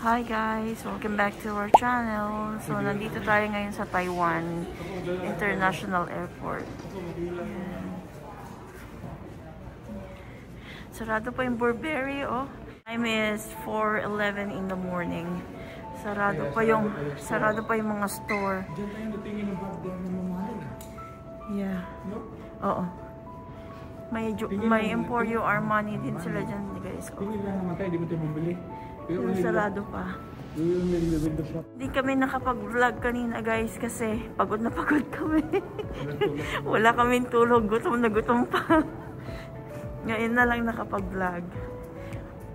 Hi guys! Welcome back to our channel. So, nandito tayo ngayon sa Taiwan International Airport. Ayan. Sarado pa yung Burberry, oh. Time is 4:11 in the morning. Sarado pa yung mga store. Yeah. Oo. May Emporio Armani din sila dyan, guys. Oh. Yung sarado pa. Hindi kami nakapag-vlog kanina, guys, kasi pagod na pagod kami. Wala kaming tulog, gutom na gutom pa. Ngayon na lang nakapag-vlog.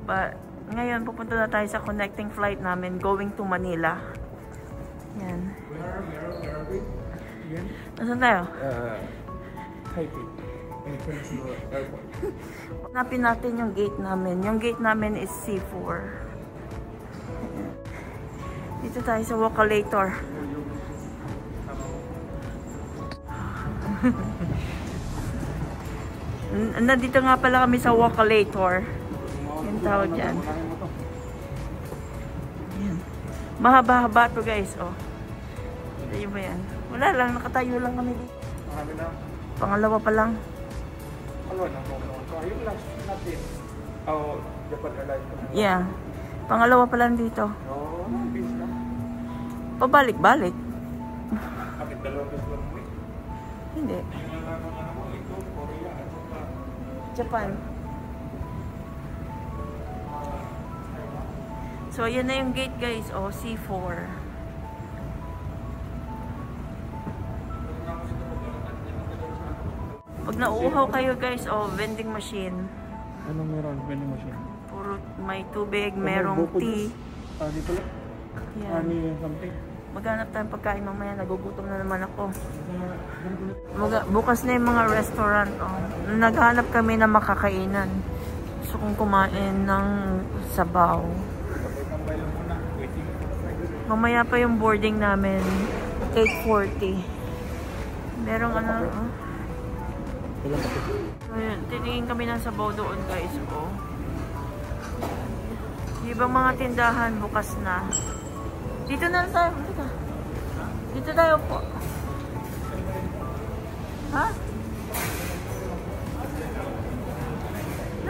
But ngayon pupunta na tayo sa connecting flight namin going to Manila. Yan. Nasaan tayo? Taipei. Hanapin natin yung gate namin. Yung gate namin is C4. Dito tayo sa Walkalator. Nandito nga pala kami sa Walkalator. Yung tawag dyan. Yan. Mahaba-haba to, guys. Oh. Ito ba yan? Wala lang. Nakatayo lang kami dito. Pangalawa pa lang. Yung last natin. Oh, Japan Airlines. Yeah. Pangalawa pa lang dito. Oh, bis na. Pabalik-balik. Bakit dalawang bis lang mo? Hindi. Japan. So, yan na yung gate, guys. O, C4. Pag nauuhaw kayo, guys, vending machine. Anong meron? Vending machine? Puro may tubig, merong tea. Dito lang? Yan. Something? Maghanap tayong pagkain mamaya. Nagugutom na naman ako. Bukas na yung mga restaurant. Oh. Naghanap kami na makakainan. Gusto kong kumain ng sabaw. Mamaya pa yung boarding namin. 8:40. Merong ano. Oh. So, titingin kami ng sabaw doon, guys. Oh. Ibang mga tindahan bukas na. Dito na lang tayo. Dito tayo po. Ha?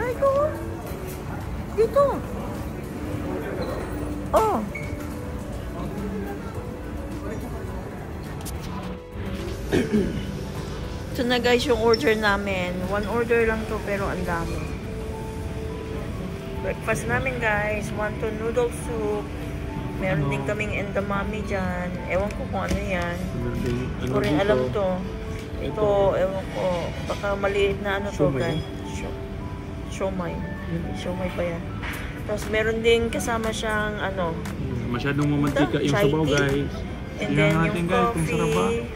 Ay ko. Dito. Oh. Ito na, guys, yung order namin. One order lang to pero ang dami. Breakfast namin, guys. Wonton noodle soup. Meron din kaming endamami dyan. Ewan ko kung ano yan. Hindi ko rin alam to. Ito, ewan ko. Baka maliit na ano to, guys. Siomai. Siomai pa yan. Tapos meron din kasama siyang ano. Masyadong mamantika yung sabaw, guys. And then yung coffee.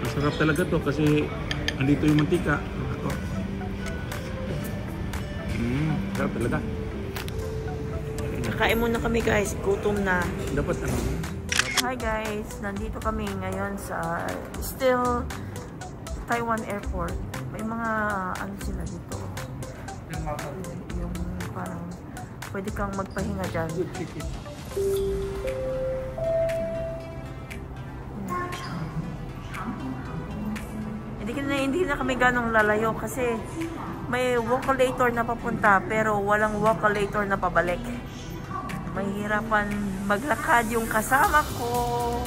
Masarap talaga to kasi andito yung mantika. Sarap talaga. Kakain muna kami, guys. Gutom na. Dapat ano? Hi guys, nandito kami ngayon sa still Taiwan Airport. May mga ano sila dito. Yung parang pwede kang magpahinga dyan. Hindi na kami ganong lalayo kasi may Walkalator na papunta pero walang Walkalator na pabalik. Mahirapan maglakad yung kasama ko.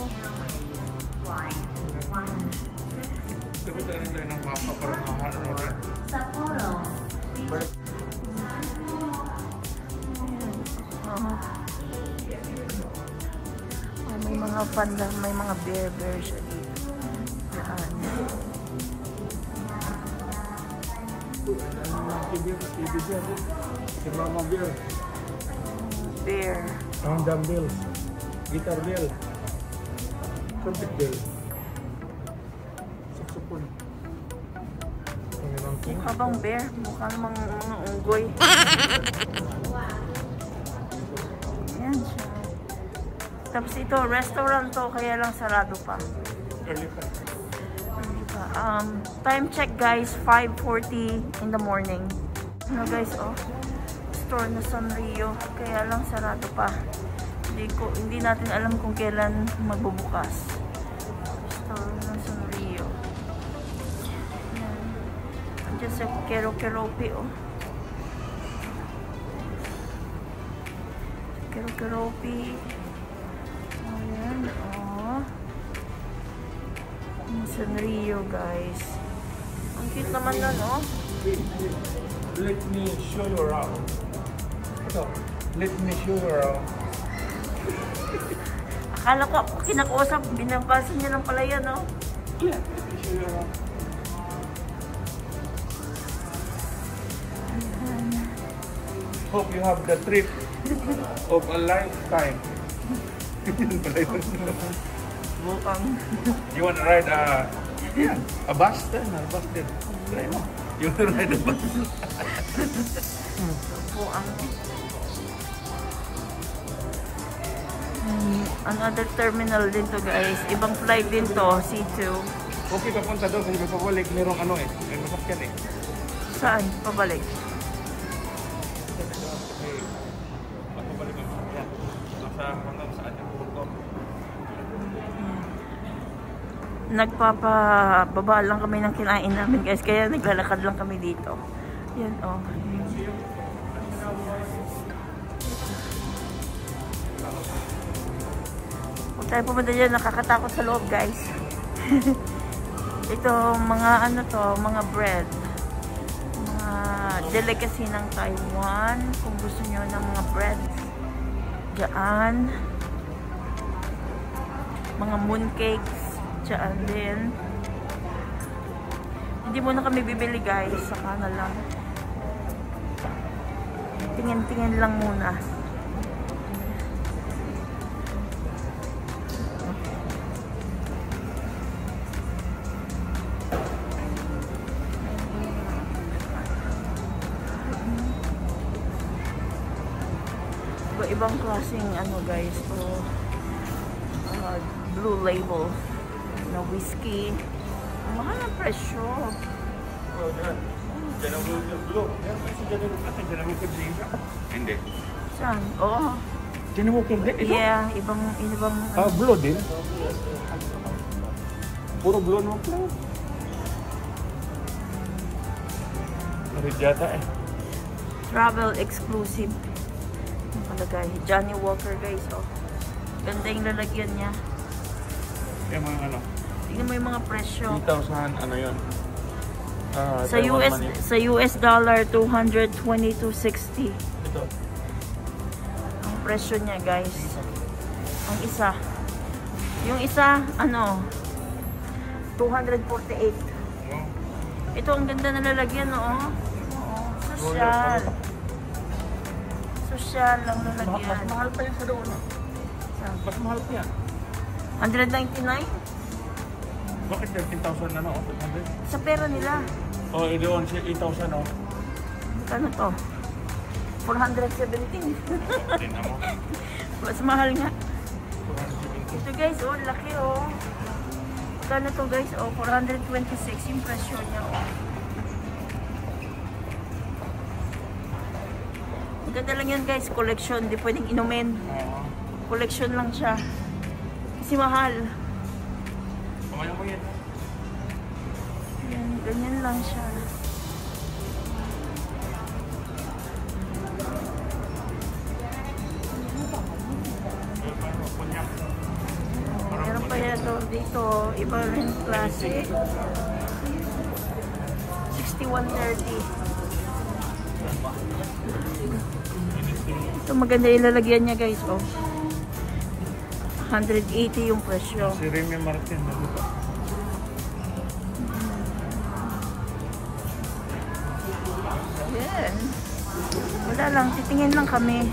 May mga panda, may mga bear siya dito. Yan. Si Mama Bear. Bear. Ang dumbbells. Guitar bell. Trumpet bell. Saxophone. Mukha bang bear? Mukha namang mga unggoy. Yan siya. Tapos ito, restaurant to, kaya lang sarado pa. Early pa. Time check, guys, 5:40 in the morning. Ano, guys, oh. Store na Sanrio, kaya lang sarado pa. Hindi natin alam kung kailan magbubukas. Store ng Sanrio. Yan. Andiyan sa Keropi, oh. Keropi. Ayan, oh. Ang Sanrio, guys. Ang cute naman nun, oh. Let me show you around. Ito. Let me show you around. Akala ko kinakusap, binabasa niya lang pala yan, no? Yeah, let me show you around. Hope you have the trip of a lifetime. Mukhang. You want to ride a bus then? A bus then? Try mo. You want to ride a bus? Another terminal din to, guys. Ibang flight din to, C2. Okay, papunta doon kasi pabalik merong ano eh. May masakyan eh. Saan? Pabalik? Pabalik ang masakyan. Hanggang saan yung pupunta. Nagpapababa lang kami ng kinain namin, guys. Kaya naglalakad lang kami dito. Yan, oh. Kung tayo pumunta dyan, nakakatakot sa loob, guys. Ito, mga ano to, mga bread. Mga delicacy ng Taiwan. Kung gusto nyo ng mga bread. Diyan. Mga mooncakes. Diyan din. Hindi muna kami bibili, guys. Saka na lang. Tingin-tingin lang muna. Ibang klaseng ano, guys, to Blue Label na whiskey. Ang mahal ang presyo. Oh, dyan. Dyan ang blue. Dyan ang hindi. Saan? Oo. Dyan ang ito? Yeah, ibang blue din? Puro blue naman pala. Rijata eh. Travel exclusive. Nakalagay. Johnny Walker, guys, oh. Ganda yung lalagyan niya. Yung mga ano? Tingnan mo yung mga presyo. 3,000 ano yun? Sa US dollar, 222.60. Ito. Ang presyo niya, guys. Ang isa. Yung isa, ano, 248. Ito, ang ganda na lalagyan, oh. Social. Social lang lalagyan. Mas mahal pa yun sa doon. Mas mahal pa yan. 199? Bakit 13,000 na no? 100? Sa pera nila. Oh, doon siya 8,000 no? Ano to? 417. Tingnan mo. Mas mahal nga. 417. Ito, guys, oh, laki, oh. Kano to, guys, oh, 426 yung presyo niya, oh. Maganda lang yan, guys, collection, di pwedeng inumin. Collection lang siya. Kasi mahal. Kamaya mo yan. Yan, ganyan lang siya. Meron pa yan dito, iba rin klase. 6130. Ito maganda ilalagyan niya, guys, oh. 180 yung presyo. Si Remy Martin, ano ba? Yan. Wala lang, titingin lang kami.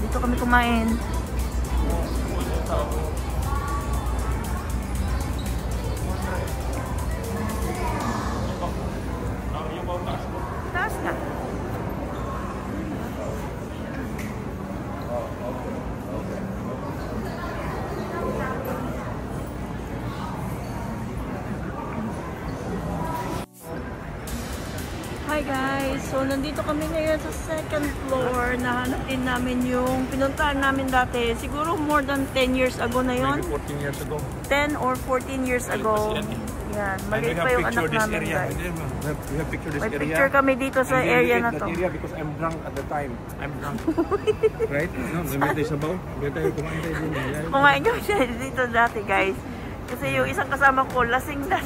Dito kami kumain. Taas na. Hi Hi guys! So nandito kami ngayon sa second floor. Nahanap din namin yung pinuntahan namin dati. Siguro more than 10 years ago na yun. Maybe 14 years ago. 10 or 14 years ago. Yan. Maliit pa yung anak namin guys. We have picture this May area. picture kami dito sa area na to. Area because I'm drunk at the time. I'm drunk. Right? No, may tayo sabaw. May tayo kumain tayo din. Kumain kami siya dito dati guys. Kasi yung isang kasama ko, lasing na.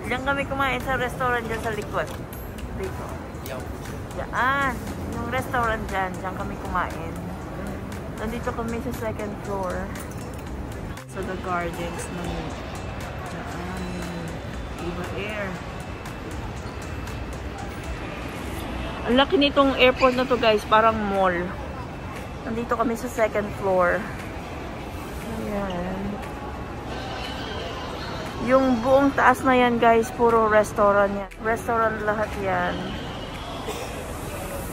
Diyan kami kumain sa restaurant dyan sa likod. Dito. Diyan. Yung restaurant dyan. Diyan kami kumain. Nandito kami sa second floor. So the gardens ng Viva Air. Ang laki nitong airport na to guys. Parang mall. Nandito kami sa second floor. Ayan. Yung buong taas na yan guys, puro restaurant yan. Restaurant lahat yan.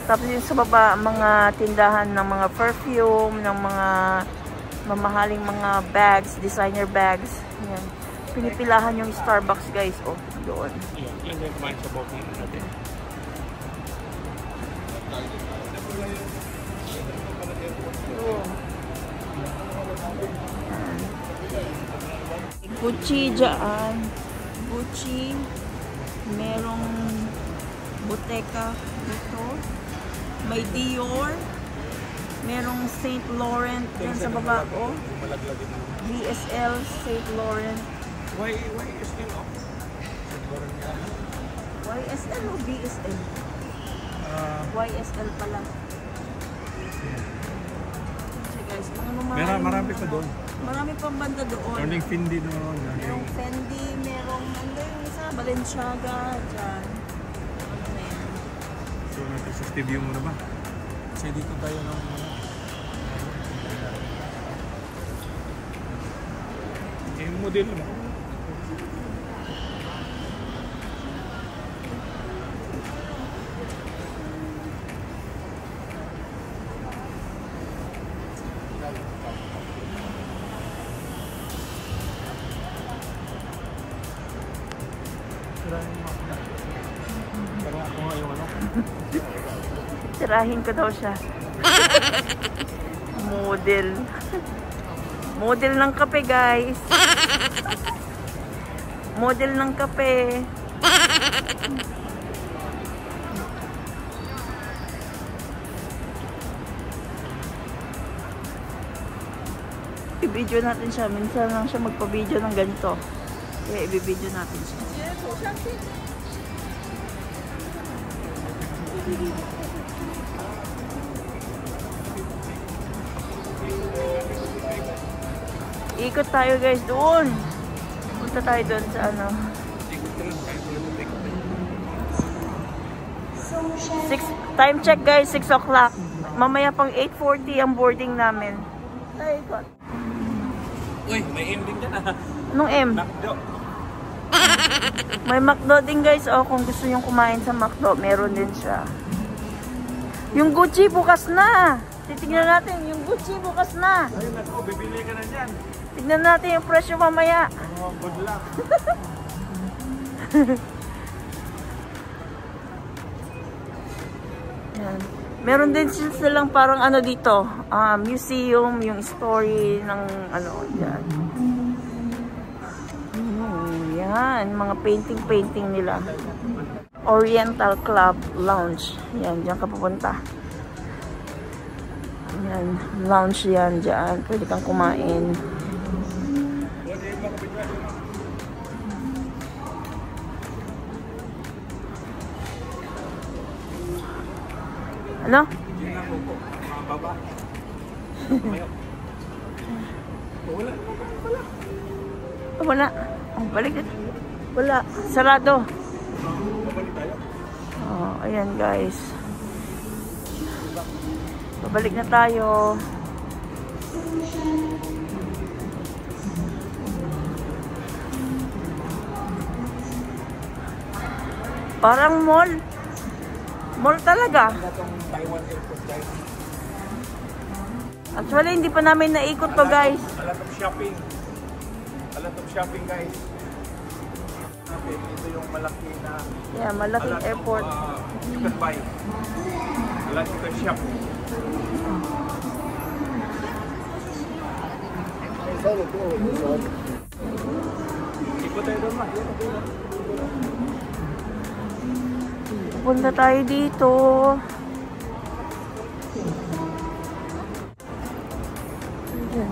Tapos yung sa baba, mga tindahan ng mga perfume, ng mga mamahaling mga bags, designer bags. Yan. Pinipilahan yung Starbucks guys. Oh, doon. Yan din kumain sa bawang natin. Gucci dyan. Gucci. Merong Bottega dito. May Dior. Merong St. Laurent dyan sa baba. Oh. BSL, St. Laurent. Why YSL? YSL o BSL? YSL pala. So guys, marami pa doon. Marami pang banda doon. Merong Fendi doon. Merong Fendi, merong yung isa, Balenciaga, dyan. Ano na yan? So, natin sa studio muna ba? Kasi dito tayo ng... Yung model mo. Sirahin ko daw siya. Model. Model ng kape, guys. Model ng kape. I-video natin siya. Minsan lang siya magpa-video ng ganito. Kaya i-video natin siya. Ikot tayo guys doon. Punta tayo doon sa ano. 6 time check guys, 6 o'clock. Mamaya pang 8:40 ang boarding namin. Ay, ikot. Uy, may M din dyan ah. Anong M? McDo. May McDo din guys. Oh, kung gusto nyo kumain sa McDo, meron din siya. Yung Gucci bukas na. Titignan natin, yung Gucci bukas na. Ayun ako, bibili ka na dyan. Tignan natin yung presyo mamaya. Oh, good luck. Yan. Meron din silang parang ano dito, museum, yung story ng ano, yan. Yan, mga painting nila. Oriental Club Lounge. Yan, diyan ka pupunta. Yan, lounge yan dyan. Pwede kang kumain. Ano? Wala. Oh, balik na. Wala. Sarado. Oh, ayan guys. Babalik na tayo. Parang mall. Mall talaga. Actually, hindi pa namin naikot to guys. A lot of shopping. A lot of shopping guys. Ito yung malaki na... Yeah, malaking airport. You can buy. Like you can shop. Ikot tayo doon, ma. Punta tayo dito. Ayan.